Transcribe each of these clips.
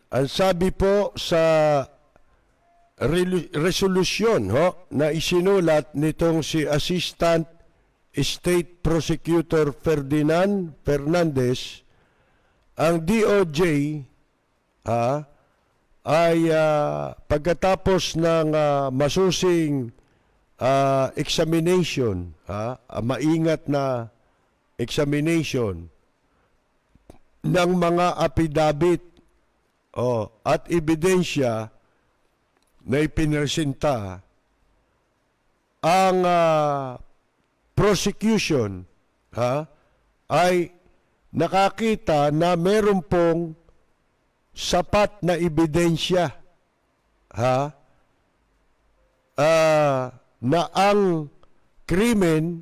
Ang sabi po sa resolusyon na isinulat nitong si Assistant State Prosecutor Ferdinand Fernandez, ang DOJ ay pagkatapos ng masusing examination, maingat na examination ng mga affidavit at ebidensya na ipinresenta, ang prosecution ay nakakita na meron pong sapat na ebidensya na ang krimen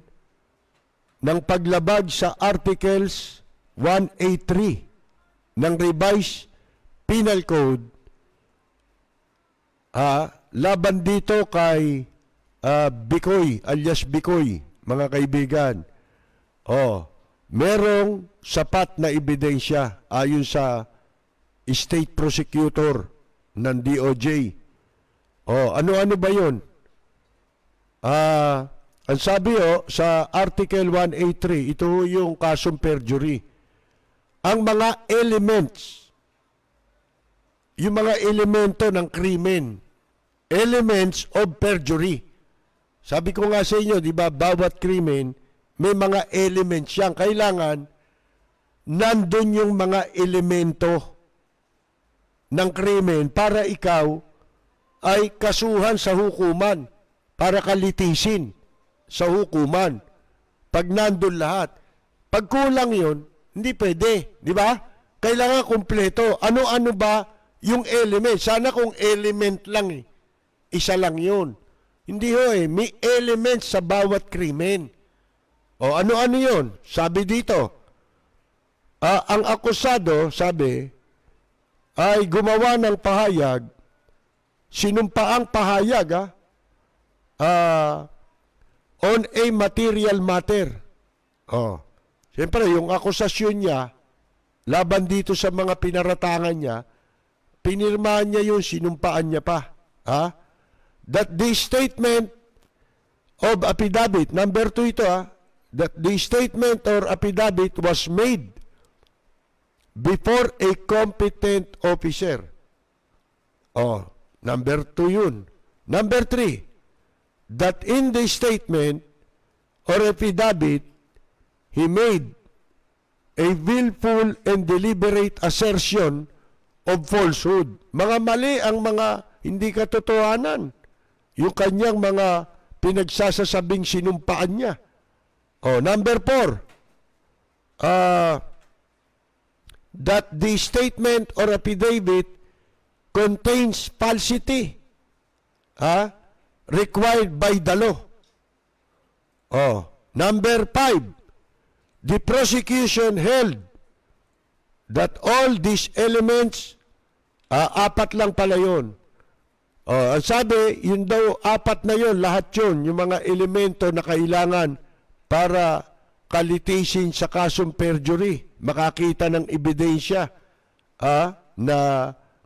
ng paglabag sa Articles 183 ng Revised Penal Code laban dito kay Bicoy, alias Bicoy, mga kaibigan. Merong sapat na ebidensya ayon sa State Prosecutor ng DOJ. Ano-ano ba yun? Ang sabi sa Article 183, ito yung kasong perjury. Ang mga elements, yung mga elemento ng krimen, elements of perjury. Sabi ko nga sa inyo, di ba, bawat krimen, may mga elements yan. Kailangan, nandun yung mga elemento ng krimen para ikaw ay kasuhan sa hukuman, para kalitisin sa hukuman. Pag nandun lahat. Pag kulang yun, hindi pwede. Di ba? Kailangan kumpleto. Ano-ano ba yung element? Sana kung element lang isa lang yun. Hindi may element sa bawat krimen. Ano-ano yun? Sabi dito, ang akusado, sabi, ay gumawa ng pahayag, sinumpaang pahayag, on a material matter. Siyempre, yung akusasyon niya, laban dito sa mga pinaratangan niya, pinirmahan niya yun, sinumpaan niya pa. That the statement of affidavit, number 2 ito, that the statement or affidavit was made before a competent officer. Number 2 yun. Number 3, that in the statement or affidavit, he made a willful and deliberate assertion of falsehood. Mga mali ang mga hindi katotohanan. Yung kanyang mga pinagsasasabing sinumpaan niya. Number 4, that the statement or affidavit contains falsity required by the law. Number 5, the prosecution held that all these elements, apat lang pala yun. Ang sabi, yun daw, apat na yun, lahat yun, yung mga elemento na kailangan para kalitisin sa kasong perjury, makakita ng ebidensya na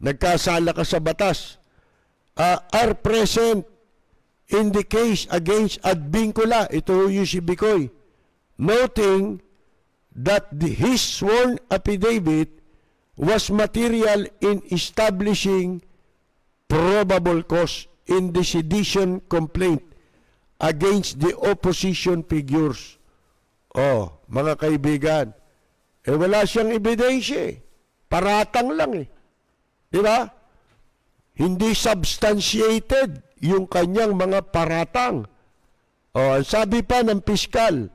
nagkasala ka sa batas, are present in the case against Ad Vincula, ito yung si Bicoy, noting that his sworn affidavit was material in establishing probable cause in the sedition complaint against the opposition figures. Mga kaibigan, wala siyang ebidensya paratang lang Di ba? Hindi substantiated yung kanyang mga paratang. Sabi pa ng piskal,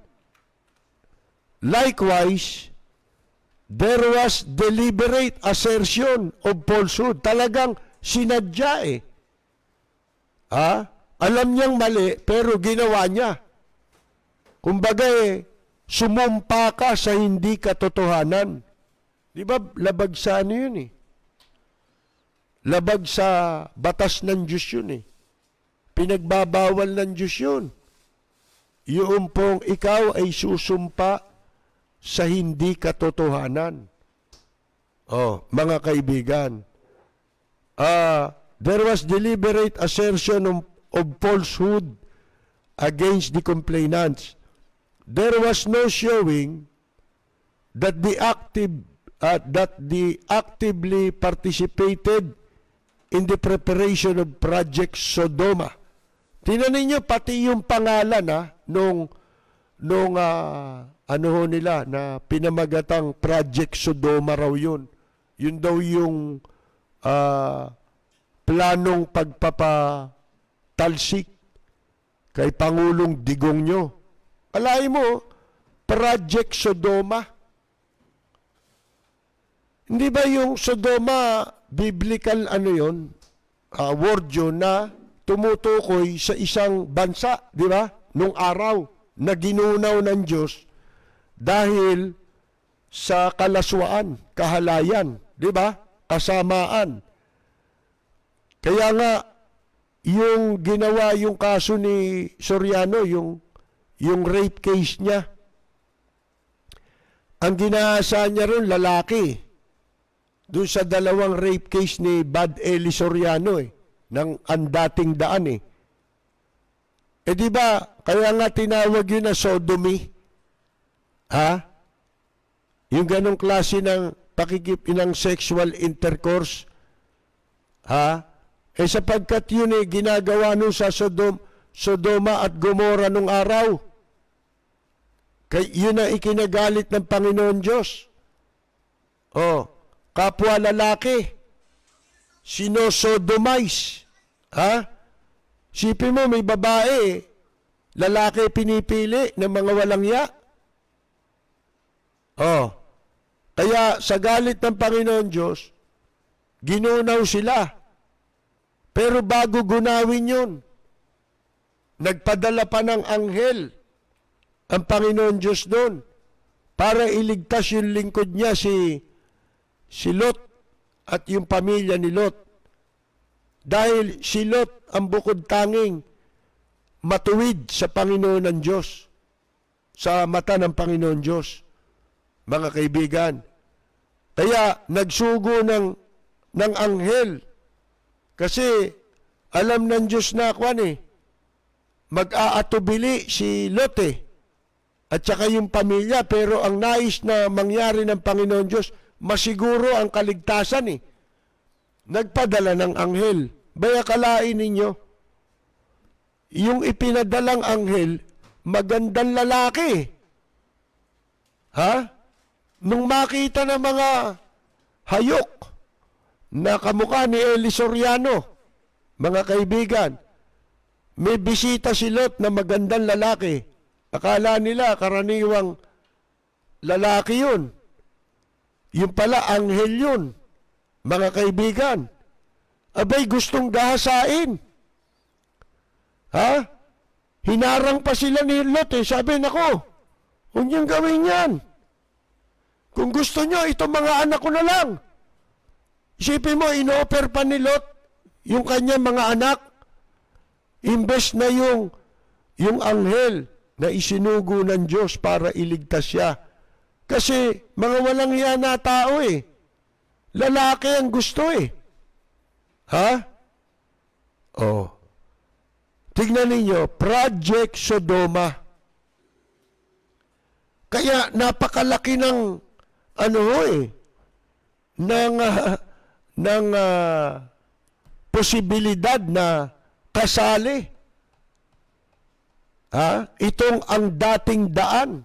likewise, there was deliberate assertion of falsehood. Talagang sinadya Alam niyang mali, pero ginawa niya. Kumbaga sumumpa ka sa hindi katotohanan. Di ba, labag sa ano yun Labag sa batas ng Diyos yun Pinagbabawal ng Diyos yun. Yung pong ikaw ay susumpa sa hindi katotohanan. Mga kaibigan, there was deliberate assertion of falsehood against the complainants. There was no showing that the actively participated in the preparation of Project Sodoma. Tingnan ninyo pati yung pangalan nung ano ho nila na pinamagatang Project Sodoma raw yun. Yun daw yung planong pagpapatalsik kay Pangulong Digongyo. Alay mo, Project Sodoma. Hindi ba yung Sodoma, biblical word yun na tumutukoy sa isang bansa, di ba? Nung araw na ginunaw ng Diyos dahil sa kalaswaan, kahalayan, di ba? Kasamaan. Kaya nga, yung ginawa yung kaso ni Soriano, yung rape case niya, ang ginahasa niya ron lalaki. Doon sa dalawang rape case ni Bad Eli Soriano ng andating daan di ba, kaya nga tinawag yun na sodomy. Yung ganong klase ng ng sexual intercourse. Sapagkat yun ginagawa nun sa Sodoma at Gomora nung araw. Yun ang ikinagalit ng Panginoon Diyos. Kapwa lalaki, sinosodomize. Sipin mo, may babae, lalaki pinipili ng mga walang ya. Kaya sa galit ng Panginoon Diyos, ginunaw sila. Pero bago gunawin yun, nagpadala pa ng anghel ang Panginoon Diyos doon para iligtas yung lingkod niya si Lot at yung pamilya ni Lot. Dahil si Lot ang bukod tanging matuwid sa Panginoon ng Diyos, sa mata ng Panginoon Diyos, mga kaibigan. Kaya nagsugo ng anghel kasi alam ng Diyos na mag-aatubili si Lot at saka yung pamilya, pero ang nais na mangyari ng Panginoon Diyos, masiguro ang kaligtasan Nagpadala ng anghel. Baya kalain ninyo, yung ipinadalang anghel, magandang lalaki. Nung makita ng mga hayok na kamukha ni Eli Soriano, mga kaibigan, may bisita si Lot na magandang lalaki. Akala nila karaniwang lalaki yun. Yung pala anghel yun, mga kaibigan. Abay, gustong gahasain. Hinarang pa sila ni Lot Sabi, nako, huwag niyong gawin yan. Kung gusto niyo, itong mga anak ko na lang. Isipin mo, ino-offer pa ni Lot yung kanyang mga anak. Imbes na yung anghel na isinugo ng Diyos para iligtas siya. Kasi mga walang hiya na tao Lalaki ang gusto Tignan ninyo, Project Sodoma. Kaya napakalaki ng posibilidad na kasali. Itong ang dating daan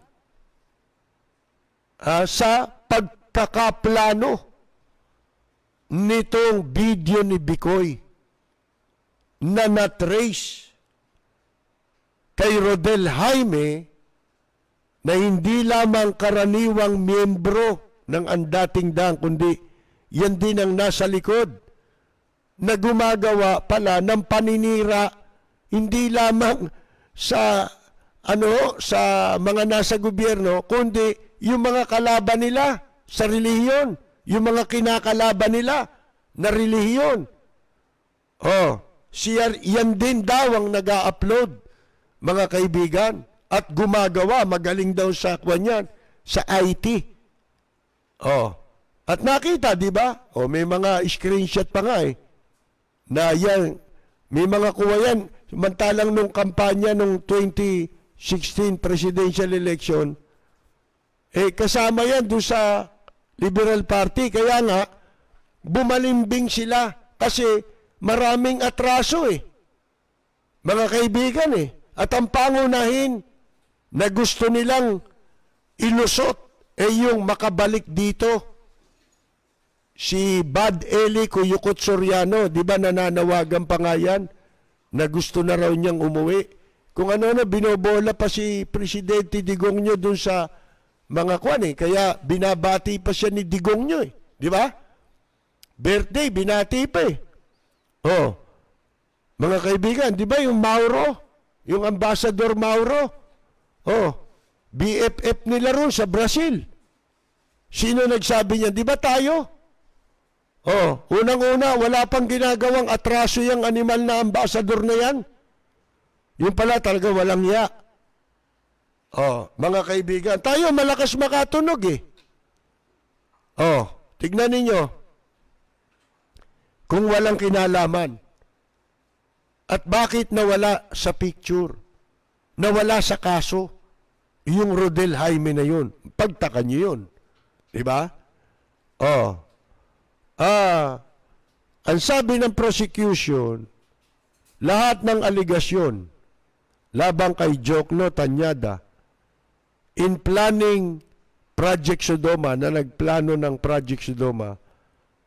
sa pagkakaplano nitong video ni Bicoy na na-trace kay Rodel Jaime na hindi lamang karaniwang miyembro ng ang dating daan, kundi yan din ang nasa likod na gumagawa pala ng paninira hindi lamang sa mga nasa gobyerno, kundi yung mga kalaban nila sa relihiyon, yung mga kinakalaban nila na relihiyon. Yan din daw ang nag-a-upload, mga kaibigan, at gumagawa, magaling daw sa kwanyan, sa IT. At nakita, di ba? May mga screenshot pa nga na yan, may mga kuha yan. Samantalang nung kampanya nung 2016 presidential election, kasama yan doon sa Liberal Party. Kaya nga, bumalimbing sila kasi maraming atraso mga kaibigan At ang pangunahin na gusto nilang ilusot yung makabalik dito. Si Bad Eli Cuyucot Soriano, di ba nananawagan pa nga yan na gusto na raw niyang umuwi. Kung ano binobola pa si Presidente Digong nyo dun sa mga kwan Kaya binabati pa siya ni Digong nyo Di ba? Birthday, binati pa mga kaibigan, di ba yung Mauro? Yung Ambassador Mauro? BFF nila ron sa Brazil. Sino nagsabi niya? Di ba tayo? Unang-una, wala pang ginagawang atraso yung animal na ambassador na yan. Yung pala talaga walang ya. Mga kaibigan, tayo malakas makatunog tignan ninyo. Kung walang kinalaman. At bakit nawala sa picture? Nawala sa kaso? Yung Rodel Jaime na yun. Pagtaka nyo yun. Diba? Ang sabi ng prosecution, lahat ng aligasyon labang kay Jokno Tanyada in planning Project Sodoma, na nagplano ng Project Sodoma,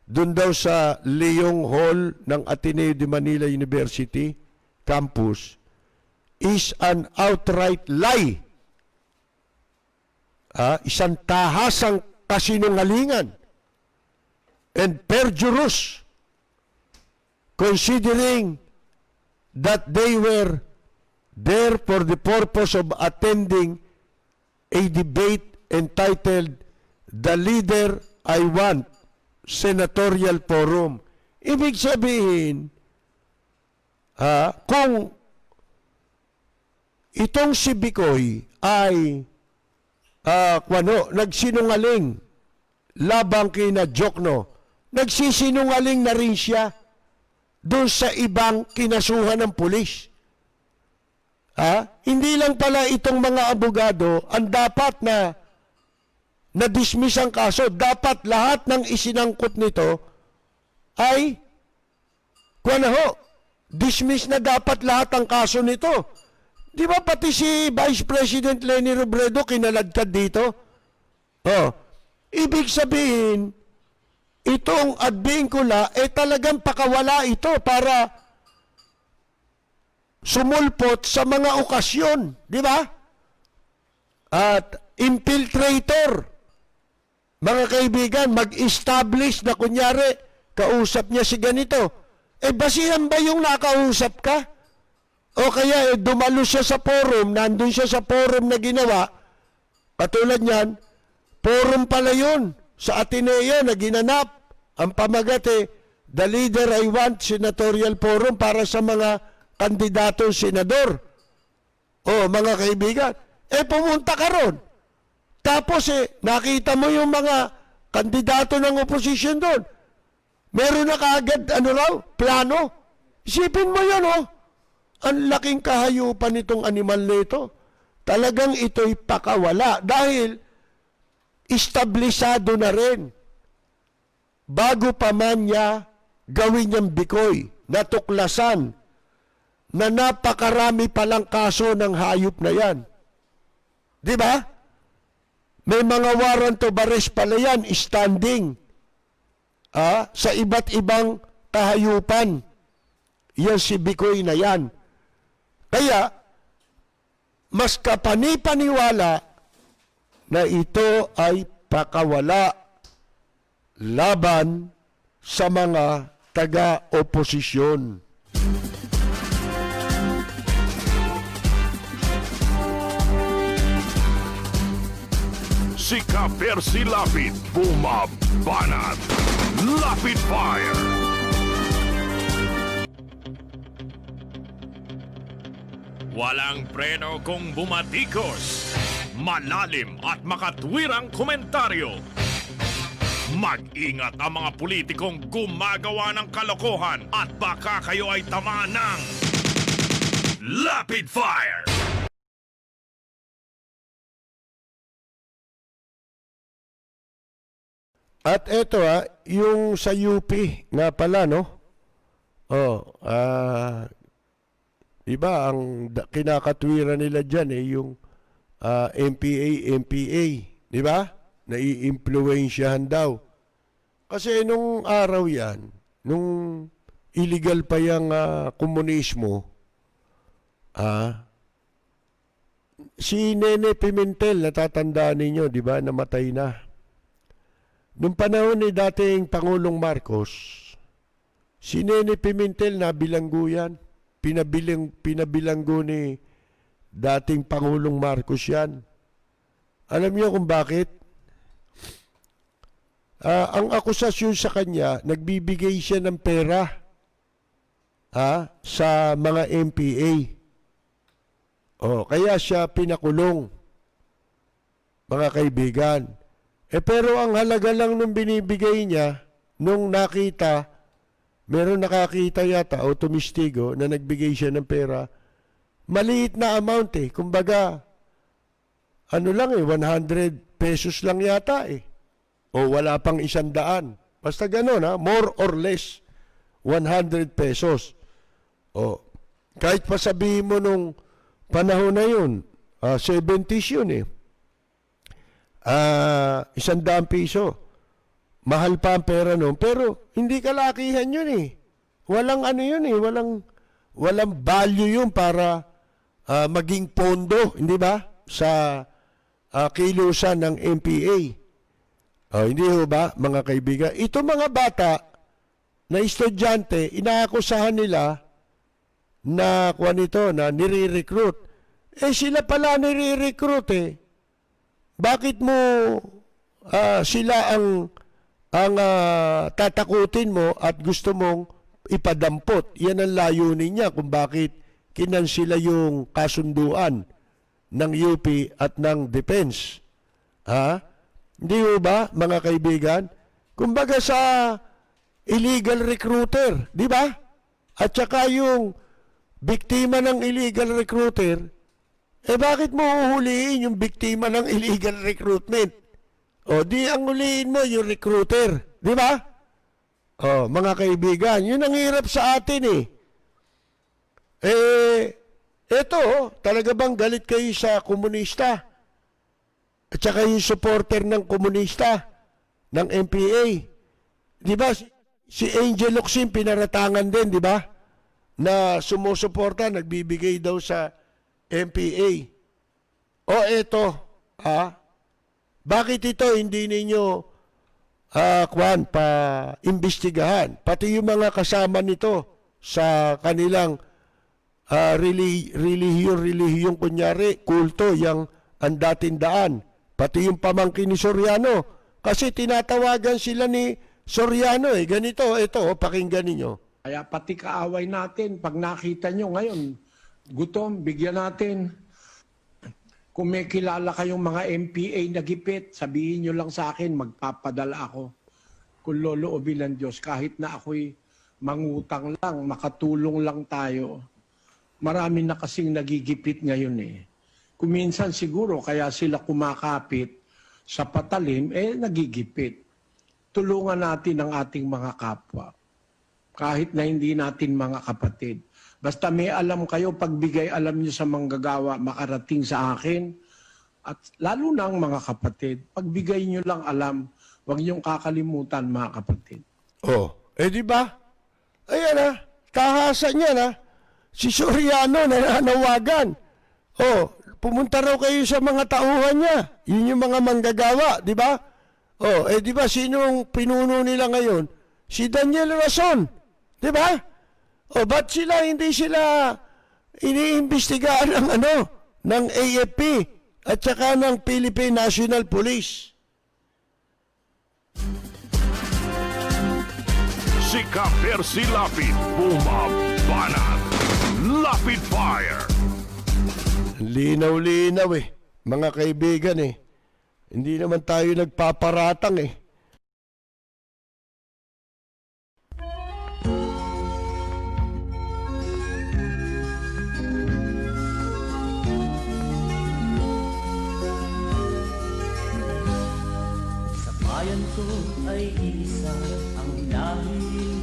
doon daw sa Leong Hall ng Ateneo de Manila University campus, is an outright lie. Isang tahasang kasinungalingan and perjurous, considering that they were there for the purpose of attending a debate entitled "The Leader I Want Senatorial Forum." Ibig sabihin, kung itong si Bicoy ay nagsinungaling labang kina Jokno, nagsisinungaling na rin siya doon sa ibang kinasuhan ng pulis. Hindi lang pala itong mga abogado ang dapat na-dismiss ang kaso. Dapat lahat ng isinangkot nito ay dismiss na dapat lahat ang kaso nito. Di ba pati si Vice President Leni Robredo kinaladkad dito? Ibig sabihin, itong Advincula talagang pakawala ito para sumulpot sa mga okasyon, di ba? At infiltrator, mga kaibigan, mag-establish na kunyari, kausap niya si ganito. Basihan ba yung nakausap ka? O kaya dumalo siya sa forum, nandun siya sa forum na ginawa, katulad niyan, forum pala yun, sa Ateneo na ginanap, ang pamagat "The Leader I Want Senatorial Forum" para sa mga kandidatong senador. Mga kaibigan, pumunta ka ron. Tapos nakita mo yung mga kandidato ng opposition doon. Meron na kaagad, plano. Isipin mo yun, Ang laking kahayupan nitong animal na ito. Talagang ito'y pakawala dahil establisado na rin. Bago pa man niya gawin niyang Bicoy, natuklasan na napakarami palang kaso ng hayop na yan. Di ba? May mga warrant of arrest pala yan, standing. Sa iba't ibang kahayupan. Yan si Bicoy na yan. Kaya, mas kapanipaniwala na ito ay pakawala laban sa mga taga-oposisyon. Si Ka-Percy Lapid bumabanat. Lapid Fire! Walang preno kung bumatikos. Malalim at makatwirang komentaryo. Mag-ingat ang mga politikong gumagawa ng kalokohan at baka kayo ay tamaan ng Lapid Fire! At eto yung sa UP nga pala, no? Oh, iba ang kinakatwiran nila dyan yung MPA, di ba? Nai-impluwensyahan daw. Kasi nung araw yan, nung illegal pa yung komunismo, si Nene Pimentel, natatandaan ninyo, di ba? Namatay na. Nung panahon ni dating Pangulong Marcos, si Nene Pimentel nabilanggo yan. Pinabilanggo ni dating Pangulong Marcos yan. Alam niyo kung bakit? Ang akusasyon sa kanya, nagbibigay siya ng pera sa mga MPA. Kaya siya pinakulong, mga kaibigan. Pero ang halaga lang nung binibigay niya, nung nakita, meron nakakita yata o tumistigo na nagbigay siya ng pera, maliit na amount Kumbaga, ano lang 100 pesos lang yata O wala pang 100. Basta gano'n more or less 100 pesos. Kahit pa sabihin mo nung panahon na yun, 70s yun 100 piso. Mahal pa ang pera noon, pero hindi kalakihan yun Walang ano yun walang value yun para maging pondo, hindi ba? Sa kilusan ng MPA. Hindi ba, mga kaibigan? Ito mga bata na estudyante, inaakusahan nila na na nire-recruit. Sila pala nire-recruit Bakit mo sila ang tatakutin mo at gusto mong ipadampot? Yan ang layunin niya kung bakit kinansila yung kasunduan ng UP at ng Defense. Hindi ba, mga kaibigan? Kumbaga sa illegal recruiter, di ba? At saka yung biktima ng illegal recruiter, bakit mo uhuliin yung biktima ng illegal recruitment? Di ang huliin mo yung recruiter. Di ba? Mga kaibigan, yun ang hirap sa atin eto, talaga bang galit kayo sa komunista? At saka yung supporter ng komunista, ng MPA. Di ba? Si Angel Locsin pinaratangan din, di ba? Na sumusuporta, nagbibigay daw sa MPA. Eto, bakit ito hindi ninyo imbestigahan? Pati yung mga kasama nito sa kanilang relihiyon, kunyari, kulto, yung ang dating daan. Pati yung pamangkin ni Soriano. Kasi tinatawagan sila ni Soriano Ganito, ito, pakinggan ninyo. Kaya pati kaaway natin, pag nakita nyo ngayon, gutom, bigyan natin. Kung may kilala kayong mga MPA na gipit, sabihin nyo lang sa akin, magpapadala ako. Kung loloobin ng Diyos, kahit na ako'y mangutang lang, makatulong lang tayo. Marami na kasing nagigipit ngayon Kung minsan siguro, kaya sila kumakapit sa patalim, nagigipit. Tulungan natin ang ating mga kapwa. Kahit na hindi natin mga kapatid. Basta may alam kayo, pagbigay alam nyo sa manggagawa, makarating sa akin. At lalo na ang mga kapatid, pagbigay nyo lang alam, huwag nyong kakalimutan mga kapatid. Di ba? Ayan kahasa niya si Soriano nananawagan. Pumunta raw kayo sa mga tauhan niya. Yun yung mga manggagawa, di ba? Di ba sinong pinuno nila ngayon? Si Daniel Rason, di ba? Ba't hindi sila iniimbestigahan ng AFP at saka ng Philippine National Police? Si Percy Lapid, bumabanat. Lapid Fire! Linaw-linaw mga kaibigan Hindi naman tayo nagpaparatang ito ay isa ang lahi.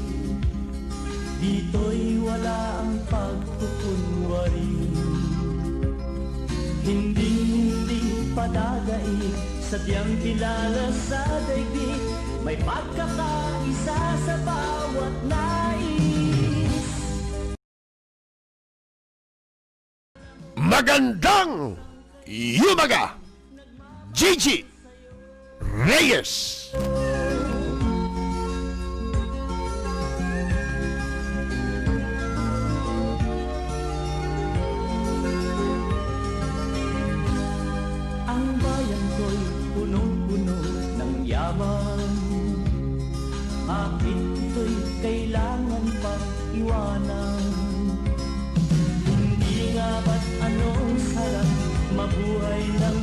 Dito'y wala ang pagkukunwari. Hindi padadaig, sadyang kilala sa daigdig. May pagkakaisa sa bawat nais. Magandang Yumaga! Gigi Reyes! Ang bayan ko'y punong-puno ng yaman. Bakit ito'y kailangan pang iwanan? Hindi nga ba't anong sarap mabuhay ng